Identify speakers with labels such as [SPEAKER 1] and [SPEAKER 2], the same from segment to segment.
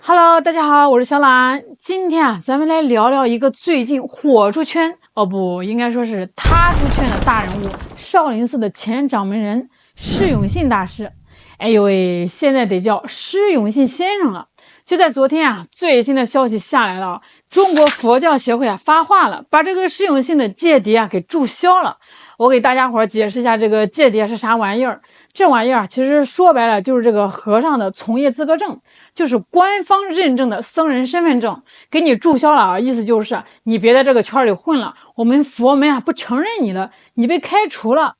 [SPEAKER 1] Hello，大家好，我是小懒。今天咱们来聊聊一个最近火出圈，不，应该说是踏出圈的大人物——少林寺的前掌门人释永信大师。哎呦喂，现在得叫释永信先生了。就在昨天最新的消息下来了，中国佛教协会发话了，把这个释永信的戒牒给注销了。我给大家伙解释一下这个戒牒是啥玩意儿。这玩意儿其实说白了就是这个和尚的从业资格证，就是官方认证的僧人身份证，给你注销了意思就是你别在这个圈里混了，我们佛门不承认你了，你被开除了。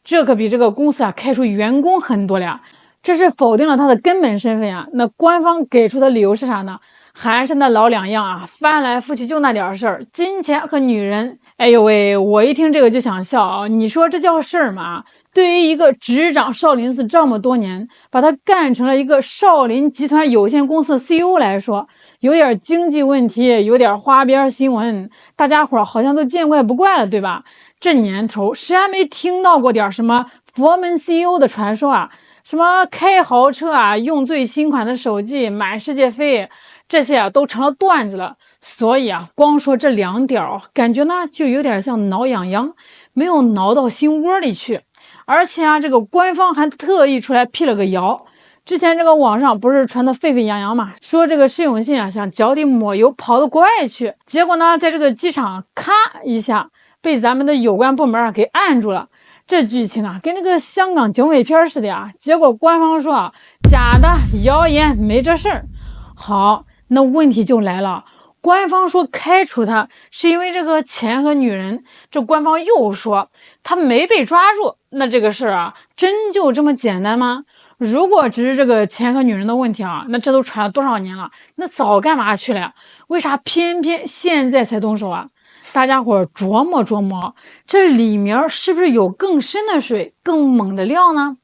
[SPEAKER 1] 这可比这个公司开除员工很多了。这是否定了他的根本身份那官方给出的理由是啥呢？还是那老两样翻来覆去就那点事儿，金钱和女人。哎呦喂，我一听这个就想笑你说这叫事儿吗？对于一个执掌少林寺这么多年，把他干成了一个少林集团有限公司 CEO 来说，有点经济问题，有点花边新闻，大家伙好像都见怪不怪了，对吧？这年头谁还没听到过点什么佛门 CEO 的传说什么开豪车用最新款的手机，买世界飞，这些都成了段子了。所以光说这两点感觉呢就有点像挠痒痒，没有挠到心窝里去。而且这个官方还特意出来辟了个谣。之前这个网上不是传得沸沸扬扬嘛，说这个释永信想脚底抹油跑到国外去，结果呢在这个机场咔一下被咱们的有关部门给按住了。这剧情跟那个香港警匪片似的结果官方说假的，谣言，没这事儿。好，那问题就来了，官方说开除他是因为这个钱和女人，这官方又说他没被抓住，那这个事儿真就这么简单吗？如果只是这个钱和女人的问题那这都传了多少年了，那早干嘛去了？为啥偏偏现在才动手大家伙琢磨琢磨，这里面是不是有更深的水，更猛的料呢？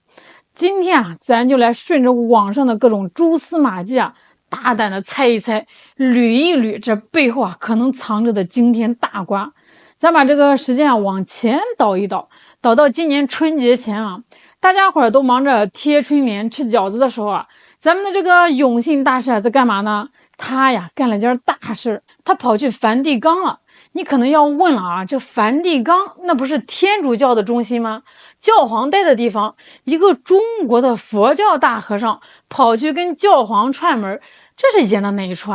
[SPEAKER 1] 今天咱就来顺着网上的各种蛛丝马迹大胆的猜一猜，捋一捋这背后可能藏着的惊天大瓜。咱把这个时间往前倒一倒，倒到今年春节前大家伙都忙着贴春联吃饺子的时候咱们的这个永信大师在干嘛呢？他干了件大事，他跑去梵蒂冈了。你可能要问了这梵蒂冈那不是天主教的中心吗？教皇待的地方，一个中国的佛教大和尚跑去跟教皇串门，这是演的哪一出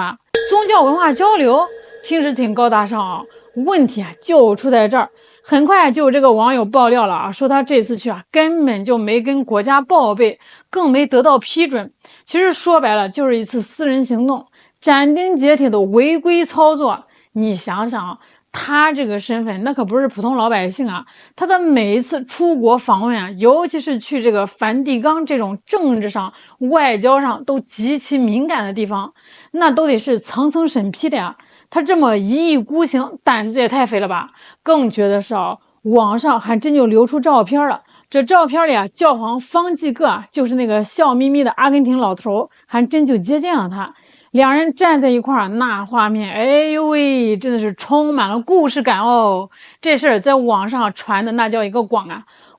[SPEAKER 1] 宗教文化交流，听着挺高大上问题就出在这儿。很快就有这个网友爆料了说他这次去根本就没跟国家报备，更没得到批准。其实说白了就是一次私人行动，斩钉截铁的违规操作。你想想他这个身份那可不是普通老百姓他的每一次出国访问尤其是去这个梵蒂冈这种政治上外交上都极其敏感的地方，那都得是层层审批的他这么一意孤行，胆子也太肥了吧。更觉得是网上还真就流出照片了，这照片里教皇方济各就是那个笑眯眯的阿根廷老头，还真就接见了他。两人站在一块那画面，哎呦喂，真的是充满了故事感这事儿在网上传的那叫一个广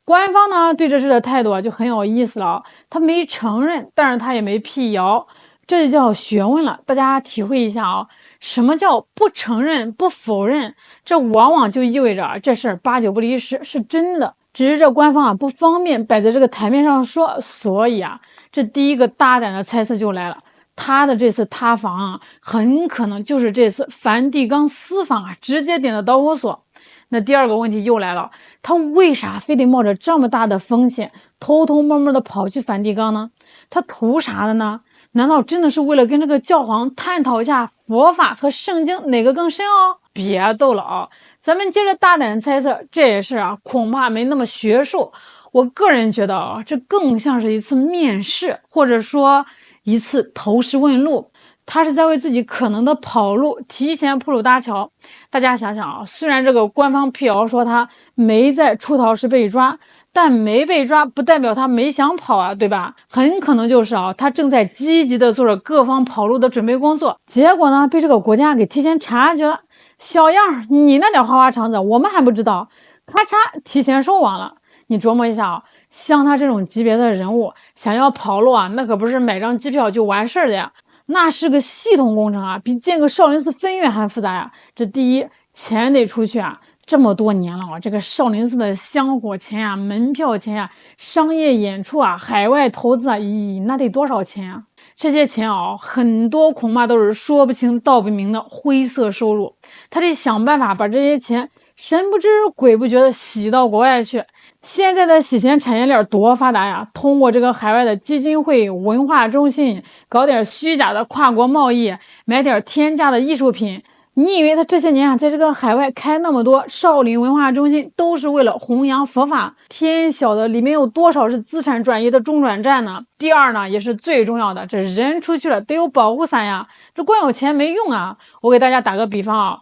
[SPEAKER 1] 官方呢对这事的态度就很有意思了他没承认，但是他也没辟谣，这就叫学问了。大家体会一下什么叫不承认不否认？这往往就意味着这事儿八九不离十，是真的，只是这官方不方便摆在这个台面上说。所以这第一个大胆的猜测就来了，他的这次塌房很可能就是这次梵蒂冈私访直接点的导火索。那第二个问题又来了，他为啥非得冒着这么大的风险偷偷摸摸的跑去梵蒂冈呢？他图啥的呢？难道真的是为了跟这个教皇探讨一下佛法和圣经哪个更深别逗了咱们接着大胆猜测，这也是恐怕没那么学术。我个人觉得这更像是一次面试，或者说一次投石问路。他是在为自己可能的跑路提前铺路搭桥。大家想想虽然这个官方辟谣说他没在出逃时被抓，但没被抓不代表他没想跑对吧？很可能就是他正在积极的做着各方跑路的准备工作，结果呢被这个国家给提前察觉了。小样你那点花花肠子我们还不知道，咔嚓提前收网了。你琢磨一下像他这种级别的人物想要跑路那可不是买张机票就完事儿的那是个系统工程啊，比建个少林寺分院还复杂呀。这第一，钱得出去啊，这么多年了啊，这个少林寺的香火钱呀、门票钱呀、商业演出啊、海外投资啊，咦，那得多少钱啊？这些钱啊，很多恐怕都是说不清道不明的灰色收入。他得想办法把这些钱神不知鬼不觉的洗到国外去。现在的洗钱产业链多发达呀！通过这个海外的基金会、文化中心，搞点虚假的跨国贸易，买点天价的艺术品。你以为他这些年啊，在这个海外开那么多少林文化中心，都是为了弘扬佛法？天晓得里面有多少是资产转移的中转站呢？第二呢，也是最重要的，这人出去了得有保护伞呀，这光有钱没用啊！我给大家打个比方啊，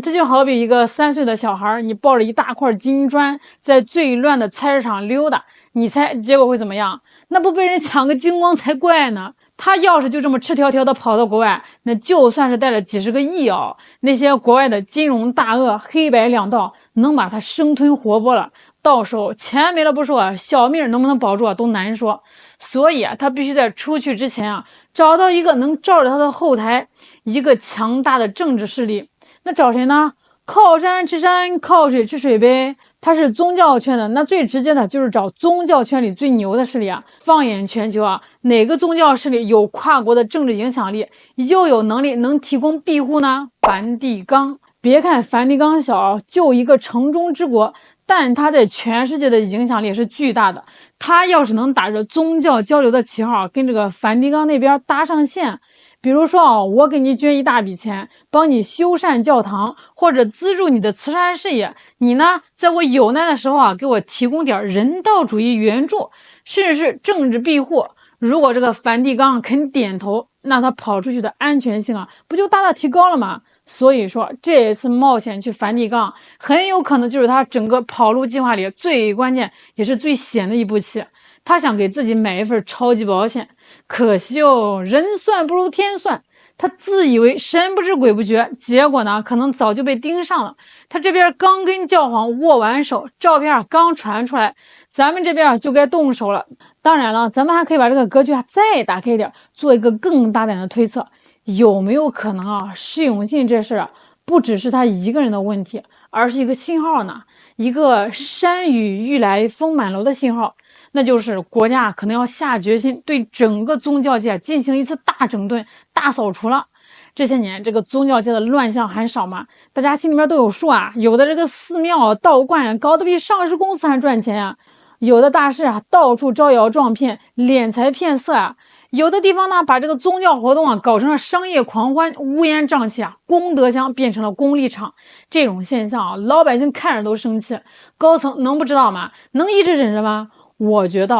[SPEAKER 1] 这就好比一个3岁的小孩，你抱着一大块金砖，在最乱的菜市场溜达，你猜结果会怎么样？那不被人抢个精光才怪呢！他要是就这么赤条条的跑到国外，那就算是带了几十个亿啊，那些国外的金融大鳄黑白两道能把他生吞活剥了，到手钱没了不说，小命能不能保住啊都难说。所以啊，他必须在出去之前啊，找到一个能罩着他的后台，一个强大的政治势力。那找谁呢？靠山吃山，靠水吃水呗。他是宗教圈的，那最直接的就是找宗教圈里最牛的势力啊。放眼全球啊，哪个宗教势力有跨国的政治影响力，又有能力能提供庇护呢？梵蒂冈。别看梵蒂冈小，就一个城中之国，但它在全世界的影响力是巨大的。他要是能打着宗教交流的旗号，跟这个梵蒂冈那边搭上线，比如说啊，我给你捐一大笔钱，帮你修缮教堂，或者资助你的慈善事业，你呢，在我有难的时候啊，给我提供点人道主义援助，甚至是政治庇护。如果这个梵蒂冈肯点头，那他跑出去的安全性啊，不就大大提高了吗？所以说，这一次冒险去梵蒂冈，很有可能就是他整个跑路计划里最关键也是最险的一步棋。他想给自己买一份超级保险，可惜哦，人算不如天算。他自以为神不知鬼不觉，结果呢，可能早就被盯上了。他这边刚跟教皇握完手，照片刚传出来，咱们这边就该动手了。当然了，咱们还可以把这个格局再打开一点，做一个更大胆的推测。有没有可能啊，释永信这事不只是他一个人的问题，而是一个信号呢？一个山雨欲来风满楼的信号，那就是国家可能要下决心对整个宗教界进行一次大整顿、大扫除了。这些年这个宗教界的乱象还少吗？大家心里面都有数啊。有的这个寺庙道观搞得比上市公司还赚钱啊，有的大事啊到处招摇撞骗、敛财骗色啊。有的地方呢，把这个宗教活动啊搞成了商业狂欢，乌烟瘴气啊，功德箱变成了功利场。这种现象啊，老百姓看着都生气，高层能不知道吗？能一直忍着吗？我觉得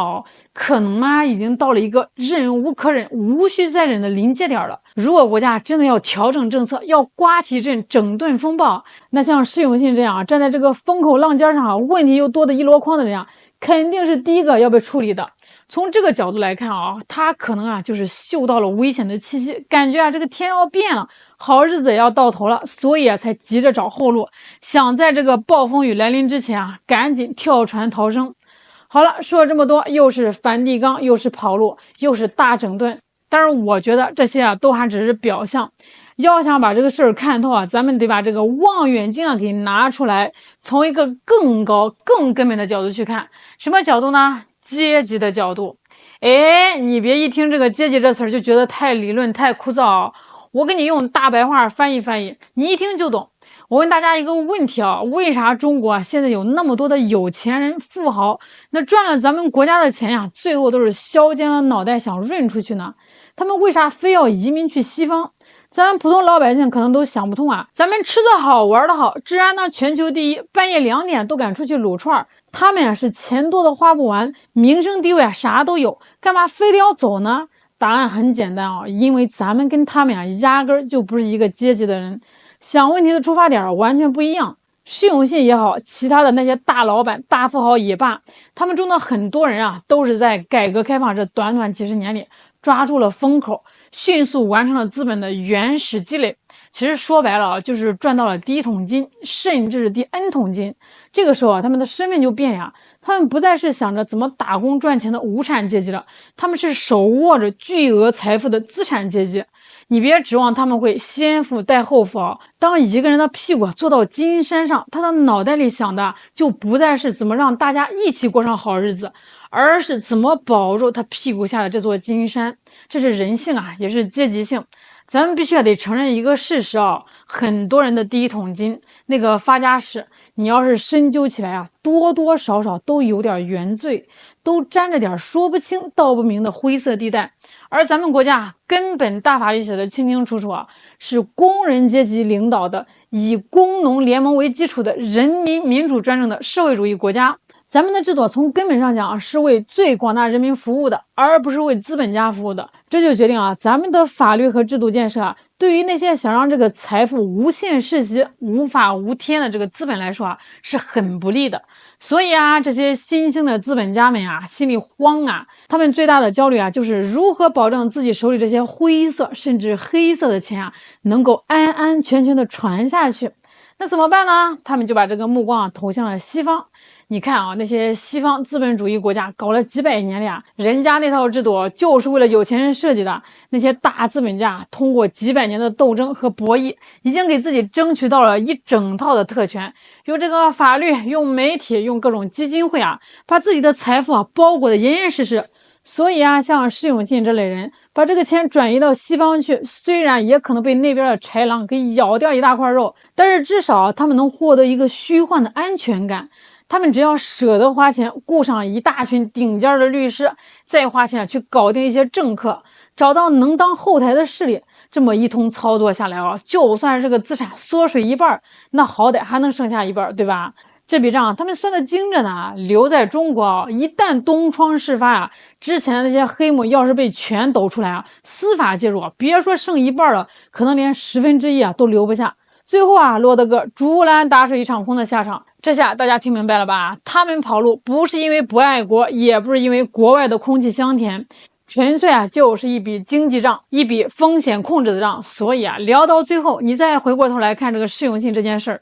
[SPEAKER 1] 可能嘛，已经到了一个忍无可忍、无需再忍的临界点了。如果国家真的要调整政策，要刮起一阵整顿风暴，那像释永信这样站在这个风口浪尖上，问题又多得一箩筐的人啊，肯定是第一个要被处理的。从这个角度来看啊，他可能啊就是嗅到了危险的气息，感觉啊这个天要变了，好日子也要到头了，所以啊才急着找后路，想在这个暴风雨来临之前啊赶紧跳船逃生。好了，说了这么多，又是梵蒂冈，又是跑路，又是大整顿，但是我觉得这些啊都还只是表象。要想把这个事儿看透啊，咱们得把这个望远镜啊给拿出来，从一个更高、更根本的角度去看。什么角度呢？阶级的角度。哎，你别一听这个阶级这词儿就觉得太理论、太枯燥。我给你用大白话翻译翻译，你一听就懂。我问大家一个问题啊，为啥中国啊现在有那么多的有钱人、富豪，那赚了咱们国家的钱呀，最后都是削尖了脑袋想润出去呢？他们为啥非要移民去西方？咱普通老百姓可能都想不通啊。咱们吃的好，玩的好，治安呢全球第一，半夜2点都敢出去撸串，他们呀是钱多的花不完，名声地位啊啥都有，干嘛非得要走呢？答案很简单啊，因为咱们跟他们呀压根儿就不是一个阶级的人，想问题的出发点完全不一样。释永信也好，其他的那些大老板、大富豪也罢，他们中的很多人啊，都是在改革开放这短短几十年里抓住了风口，迅速完成了资本的原始积累。其实说白了啊，就是赚到了第一桶金，甚至是第 N 桶金。这个时候啊，他们的身份就变了，他们不再是想着怎么打工赚钱的无产阶级了，他们是手握着巨额财富的资产阶级。你别指望他们会先富带后富啊！当一个人的屁股坐到金山上，他的脑袋里想的就不再是怎么让大家一起过上好日子，而是怎么保住他屁股下的这座金山。这是人性啊，也是阶级性。咱们必须得承认一个事实啊，很多人的第一桶金那个发家史，你要是深究起来啊，多多少少都有点原罪，都沾着点说不清道不明的灰色地带。而咱们国家根本大法里写的清清楚楚啊，是工人阶级领导的，以工农联盟为基础的人民民主专政的社会主义国家。咱们的制度从根本上讲是为最广大人民服务的，而不是为资本家服务的。这就决定了咱们的法律和制度建设啊，对于那些想让这个财富无限世袭、无法无天的这个资本来说啊，是很不利的。所以啊，这些新兴的资本家们啊，心里慌啊，他们最大的焦虑啊，就是如何保证自己手里这些灰色甚至黑色的钱啊，能够安安全全的传下去。那怎么办呢？他们就把这个目光投向了西方。你看啊，那些西方资本主义国家搞了几百年了呀，人家那套制度就是为了有钱人设计的。那些大资本家通过几百年的斗争和博弈，已经给自己争取到了一整套的特权，用这个法律，用媒体，用各种基金会啊，把自己的财富啊包裹得严严实实。所以啊，像施永信这类人把这个钱转移到西方去，虽然也可能被那边的豺狼给咬掉一大块肉，但是至少他们能获得一个虚幻的安全感。他们只要舍得花钱雇上一大群顶尖的律师，再花钱去搞定一些政客，找到能当后台的势力，这么一通操作下来啊，就算是这个资产缩水一半，那好歹还能剩下一半，对吧？这笔账他们算得精着呢。留在中国啊，一旦东窗事发啊，之前的那些黑幕要是被全抖出来啊，司法介入啊，别说剩一半了，可能连1/10啊都留不下。最后啊，落得个竹篮打水一场空的下场。这下大家听明白了吧？他们跑路不是因为不爱国，也不是因为国外的空气香甜，纯粹啊就是一笔经济账，一笔风险控制的账。所以啊，聊到最后，你再回过头来看这个施永信这件事儿，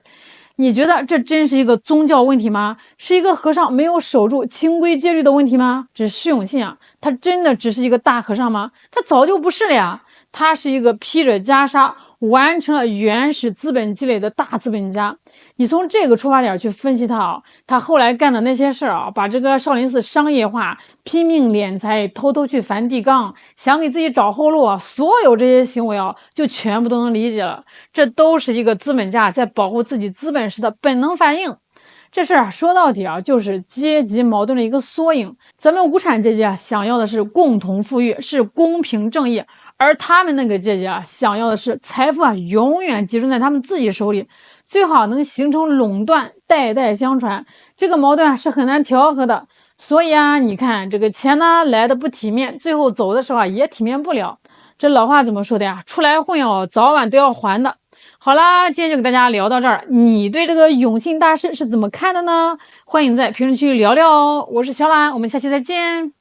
[SPEAKER 1] 你觉得这真是一个宗教问题吗？是一个和尚没有守住清规戒律的问题吗？这施永信啊，他真的只是一个大和尚吗？他早就不是了呀。他是一个披着袈裟完成了原始资本积累的大资本家。你从这个出发点去分析他啊，他后来干的那些事儿啊，把这个少林寺商业化，拼命敛财，偷偷去梵蒂冈，想给自己找后路啊，所有这些行为啊，就全部都能理解了。这都是一个资本家在保护自己资本时的本能反应。这事儿说到底啊，就是阶级矛盾的一个缩影。咱们无产阶级啊，想要的是共同富裕，是公平正义，而他们那个阶级啊，想要的是财富啊，永远集中在他们自己手里，最好能形成垄断，代代相传。这个矛盾啊，是很难调和的。所以啊，你看这个钱呢来的不体面，最后走的时候啊，也体面不了。这老话怎么说的呀？出来混哦，早晚都要还的。好啦，今天就给大家聊到这儿。你对这个永信大师是怎么看的呢？欢迎在评论区聊聊哦。我是小兰，我们下期再见。